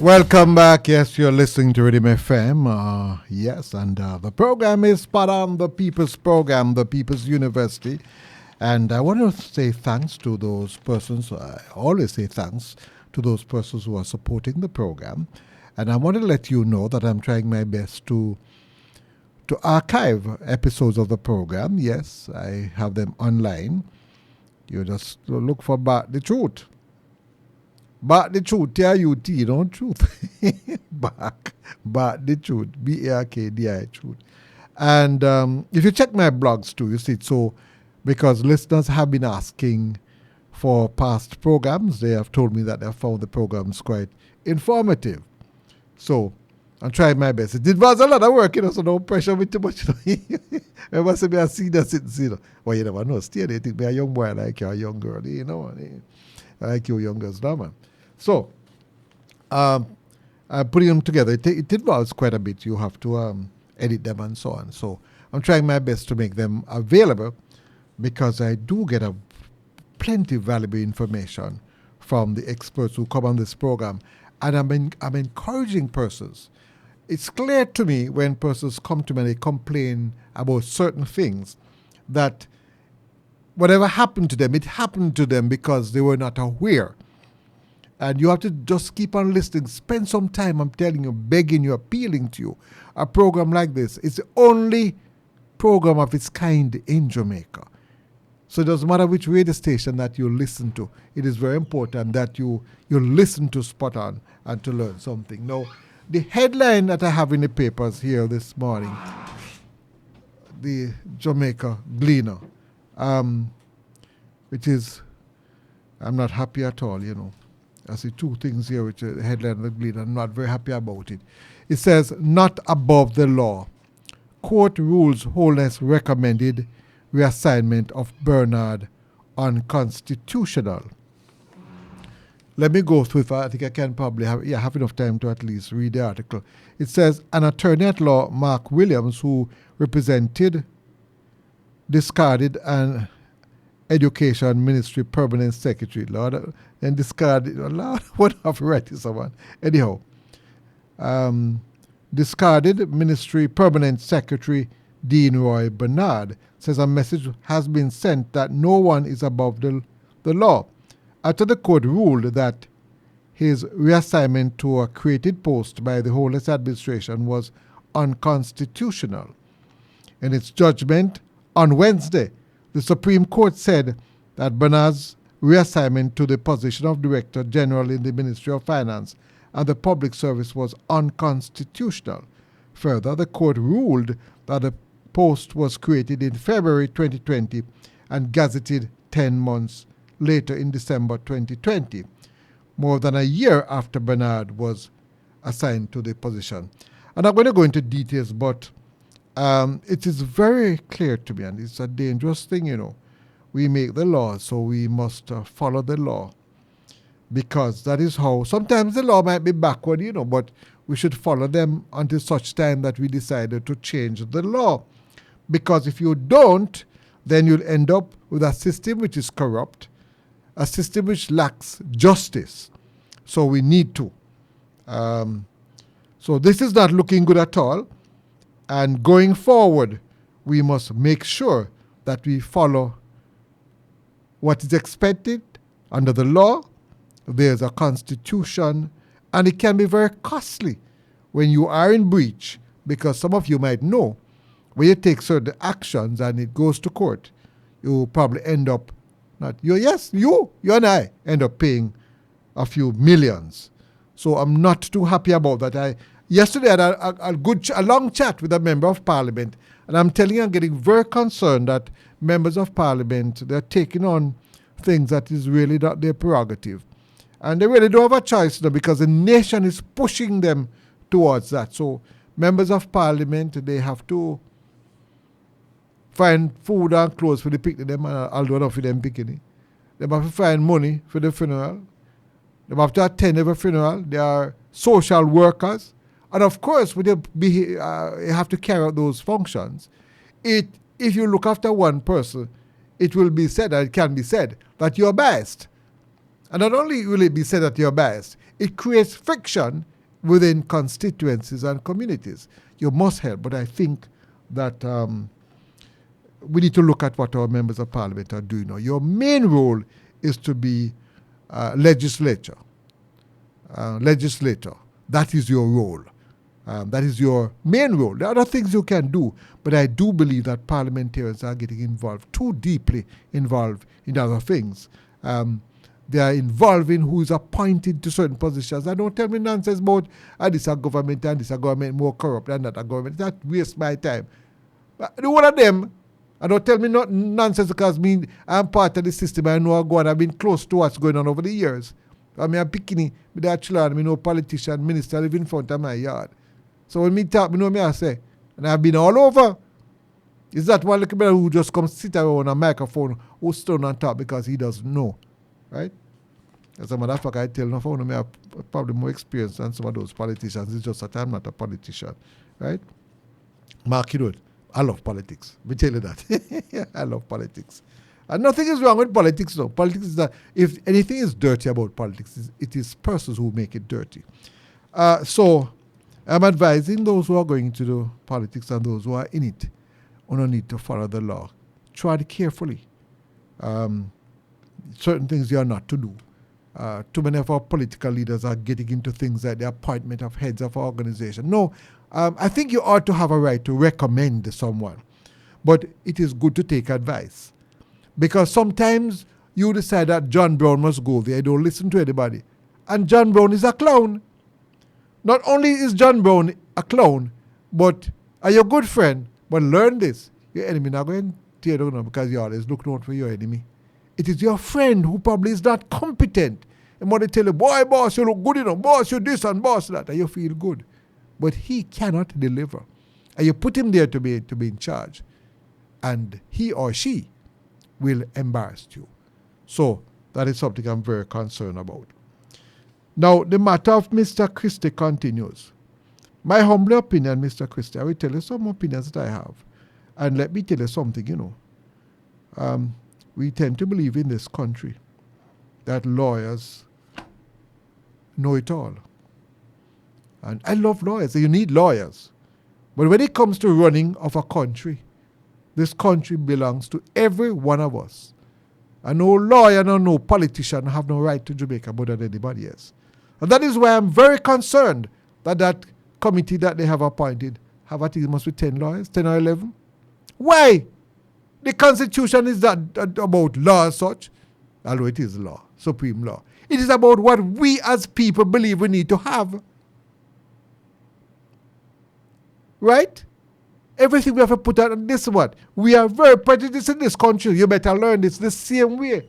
Welcome back. Yes, you're listening to Riddim FM. Yes, and the program is SpotOn, the People's Program, the People's University. And I want to say thanks to those persons. I always say thanks to those persons who are supporting the program. And I want to let you know that I'm trying my best to archive episodes of the program. Yes, I have them online. You just look for the Trute. But the Trute, T-R-U-T, don't truth. But the Trute, B-A-R-K-D-I, Trute. And if you check my blogs too, you see it. So, because listeners have been asking for past programs, they have told me that they have found the programs quite informative. So, I'm trying my best. It was a lot of work, so no pressure me too much. I must say, I see that, Well, you never know. Still, they think me a young boy like you, a young girl, I like you young girls now, man. So, putting them together, it involves quite a bit. You have to edit them and so on. So, I'm trying my best to make them available because I do get plenty of valuable information from the experts who come on this program. And I'm encouraging persons. It's clear to me when persons come to me and they complain about certain things that whatever happened to them, it happened to them because they were not aware. And you have to just keep on listening. Spend some time, I'm telling you, begging you, appealing to you. A program like this is the only program of its kind in Jamaica. So it doesn't matter which radio station that you listen to. It is very important that you listen to SpotOn and to learn something. Now, the headline that I have in the papers here this morning, the Jamaica Gleaner, which is, I'm not happy at all, I see two things here, which are the headline of the Gleaner. I'm not very happy about it. It says, not above the law. Court rules Holness recommended reassignment of Bernard unconstitutional. Let me go through it. I think I can probably have enough time to at least read the article. It says, an attorney at law, Mark Williams, who discarded an Education Ministry Permanent Secretary, Lord, and discarded, Lord, what have to write this one? Anyhow, discarded Ministry Permanent Secretary Dean Roy Bernard says a message has been sent that no one is above the law. After the court ruled that his reassignment to a created post by the Holness administration was unconstitutional. In its judgment on Wednesday, the Supreme Court said that Bernard's reassignment to the position of Director General in the Ministry of Finance and the Public Service was unconstitutional. Further, the court ruled that the post was created in February 2020 and gazetted 10 months later in December 2020, more than a year after Bernard was assigned to the position. And I'm going to go into details, but it is very clear to me, and it's a dangerous thing, We make the law, so we must follow the law. Because that is how, sometimes the law might be backward, but we should follow them until such time that we decided to change the law. Because if you don't, then you'll end up with a system which is corrupt, a system which lacks justice. So we need to. So this is not looking good at all. And going forward, we must make sure that we follow what is expected under the law. There's a constitution, and it can be very costly when you are in breach, because some of you might know when you take certain actions and it goes to court, you probably end up you and I end up paying a few millions. So I'm not too happy about that. Yesterday I had a long chat with a member of parliament, and I'm telling you, I'm getting very concerned that members of parliament, they're taking on things that is really not their prerogative. And they really don't have a choice now because the nation is pushing them towards that. So members of parliament, they have to find food and clothes for the picnic, them, and I'll do enough for them picnic. They have to find money for the funeral. They have to attend every funeral. They are social workers. And of course, when you have to carry out those functions, if you look after one person, it will be said, and it can be said, that you're biased. And not only will it be said that you're biased, it creates friction within constituencies and communities. You must help, but I think that we need to look at what our members of parliament are doing now. Your main role is to be legislator. That is your role. That is your main role. There are other things you can do, but I do believe that parliamentarians are getting involved, too deeply involved in other things. They are involved in who is appointed to certain positions. And don't tell me nonsense about this a government and this a government more corrupt than that a government. That wastes my time. But the one of them, and don't tell me not nonsense because I'm part of the system. I know I go and I've been close to what's going on over the years. I'm picking with that children, I know politician, minister live in front of my yard. So when me talk, me I say, and I've been all over. Is that one little man who just comes sit around a microphone who stand on top because he doesn't know, right? As a matter of fact, I tell no phone me have probably more experience than some of those politicians. It's just that I'm not a politician, right? Mark, you know it. I love politics. Let me tell you that. I love politics. And nothing is wrong with politics, though. Politics is that if anything is dirty about politics, it is persons who make it dirty. So I'm advising those who are going to do politics and those who are in it, who don't need to follow the law. Tread carefully. Certain things you are not to do. Too many of our political leaders are getting into things like the appointment of heads of organization. No, I think you ought to have a right to recommend someone. But it is good to take advice. Because sometimes you decide that John Brown must go there. You don't listen to anybody. And John Brown is a clown. Not only is John Brown a clown, but are your good friend. But learn this. Your enemy not going to tear down because you always look out for your enemy. It is your friend who probably is not competent. And when they tell you, boy, boss, you look good enough. Boss, you this and boss that. And you feel good. But he cannot deliver. And you put him there to be in charge. And he or she will embarrass you. So that is something I'm very concerned about. Now, the matter of Mr. Christie continues. My humble opinion, Mr. Christie, I will tell you some opinions that I have. And let me tell you something, we tend to believe in this country that lawyers know it all. And I love lawyers. You need lawyers. But when it comes to running of a country, this country belongs to every one of us. And no lawyer, no politician have no right to Jamaica more than anybody else. And that is why I'm very concerned that committee that they have appointed have, I think it must be 10 lawyers, 10 or 11. Why? The Constitution is not about law as such, although it is law, supreme law. It is about what we as people believe we need to have. Right? Everything we have to put out on this one. We are very prejudiced in this country. You better learn this the same way.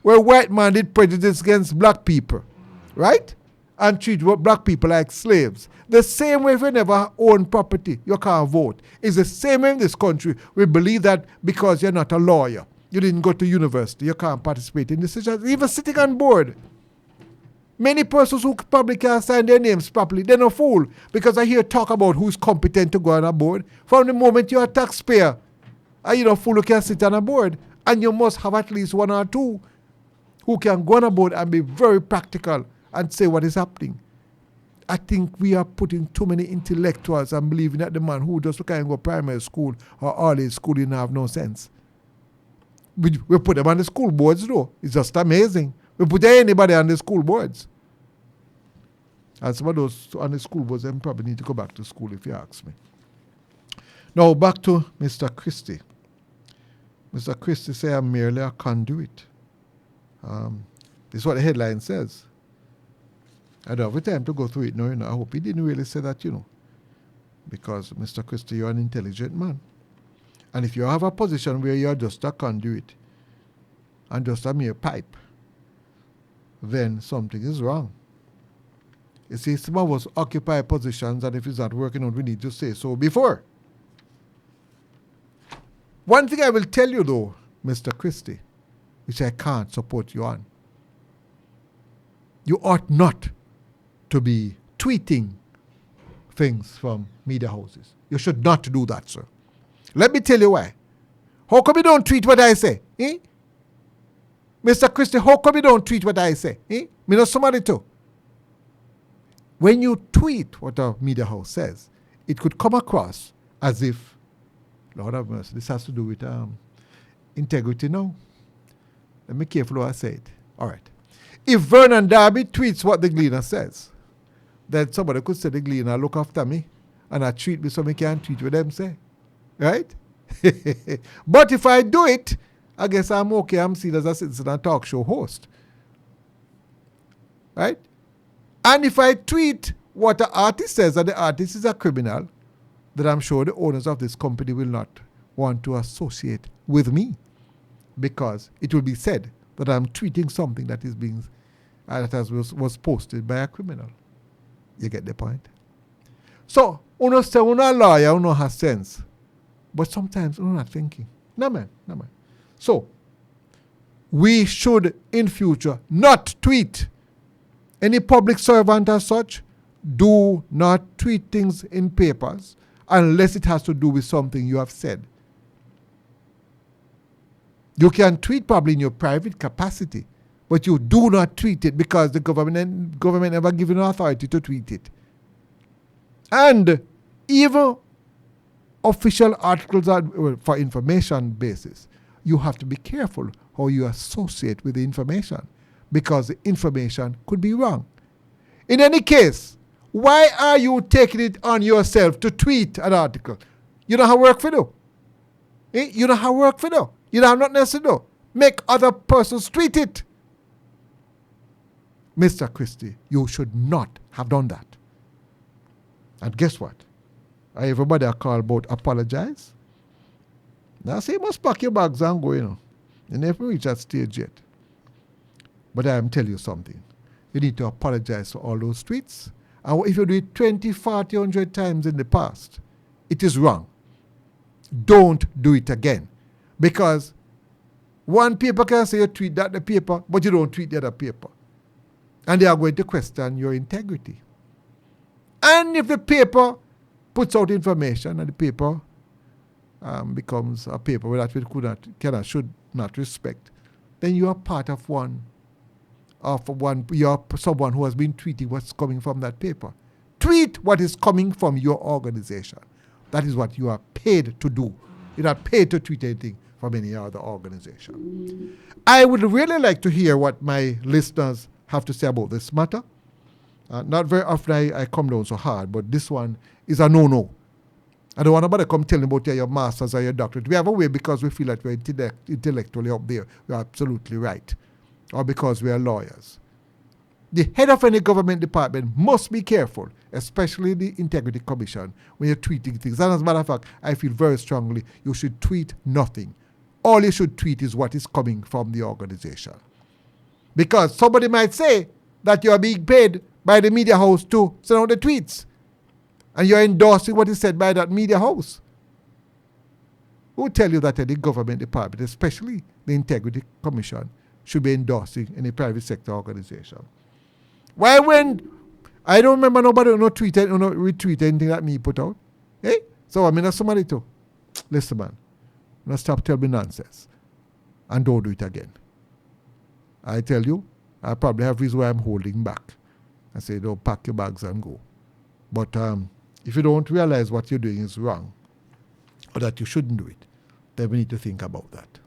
Where white man did prejudice against black people. Right? And treat black people like slaves. The same way if you never own property, you can't vote. It's the same way in this country. We believe that because you're not a lawyer, you didn't go to university, you can't participate in decisions, even sitting on board. Many persons who probably can't sign their names properly, they're no fool. Because I hear talk about who's competent to go on a board. From the moment you're a taxpayer, and you're no fool who can sit on a board. And you must have at least one or two who can go on a board and be very practical and say what is happening. I think we are putting too many intellectuals and believing that the man who just can't go primary school or early school didn't have no sense. We put them on the school boards though. It's just amazing. We put anybody on the school boards. And some of those on the school boards, they probably need to go back to school if you ask me. Now back to Mr. Christie. Mr. Christie say I'm merely a conduit. This is what the headline says. I don't have time to go through it now, I hope he didn't really say that, Because, Mr. Christie, you're an intelligent man. And if you have a position where you're just a conduit and just a mere pipe, then something is wrong. You see, some of us occupy positions, and if it's not working out, we need to say so before. One thing I will tell you, though, Mr. Christie, which I can't support you on, you ought not to be tweeting things from media houses. You should not do that, sir. Let me tell you why. How come you don't tweet what I say? Mr. Christie, how come you don't tweet what I say? Me know somebody too. when you tweet what a media house says, it could come across as if, Lord have mercy, this has to do with integrity now. Let me careful what I say it. All right. If Vernon Darby tweets what the Gleaner says, then somebody could say the Gleaner look after me and I treat me so I can't tweet what them say. Right? But if I do it, I guess I'm okay. I'm seen as a citizen and talk show host. Right? And if I tweet what the artist says and the artist is a criminal, then I'm sure the owners of this company will not want to associate with me, because it will be said that I'm tweeting something that is being was posted by a criminal. You get the point? So, uno say uno a lawyer, uno has sense. But sometimes uno not thinking. No man. So, we should in future not tweet. Any public servant as such, do not tweet things in papers unless it has to do with something you have said. You can tweet probably in your private capacity, but you do not tweet it because the government never given you authority to tweet it. And even official articles are for information basis. You have to be careful how you associate with the information, because the information could be wrong. In any case, why are you taking it on yourself to tweet an article? You know how work for do. You know how work for do. You know how not necessary do. Make other persons tweet it. Mr. Christie, you should not have done that. And guess what? Everybody I call about apologize. Now say you must pack your bags and go, you know. You never reach that stage yet. But I am telling you something. You need to apologize for all those tweets. And if you do it 20, 40, 100 times in the past, it is wrong. Don't do it again. Because one paper can say you tweet that the paper, but you don't tweet the other paper. And they are going to question your integrity. And if the paper puts out information and the paper becomes a paper that we should not respect, then you are part of you are someone who has been tweeting what's coming from that paper. Tweet what is coming from your organization. That is what you are paid to do. You're not paid to tweet anything from any other organization. I would really like to hear what my listeners have to say about this matter. Not very often I come down so hard, but this one is a no-no. I don't want nobody to come tell me about your masters or your doctorate. We have a way because we feel that we're intellectually up there. You're absolutely right. Or because we are lawyers. The head of any government department must be careful, especially the Integrity Commission, when you're tweeting things. And as a matter of fact, I feel very strongly you should tweet nothing. All you should tweet is what is coming from the organization. Because somebody might say that you are being paid by the media house to send out the tweets. And you're endorsing what is said by that media house. Who tell you that any government department, especially the Integrity Commission, should be endorsing any private sector organization? Why when I don't remember nobody retweet anything that me put out. Eh? So I mean somebody too. Listen man, stop telling me nonsense. And don't do it again. I tell you, I probably have reasons why I'm holding back. I say don't pack your bags and go. But if you don't realize what you're doing is wrong, or that you shouldn't do it, then we need to think about that.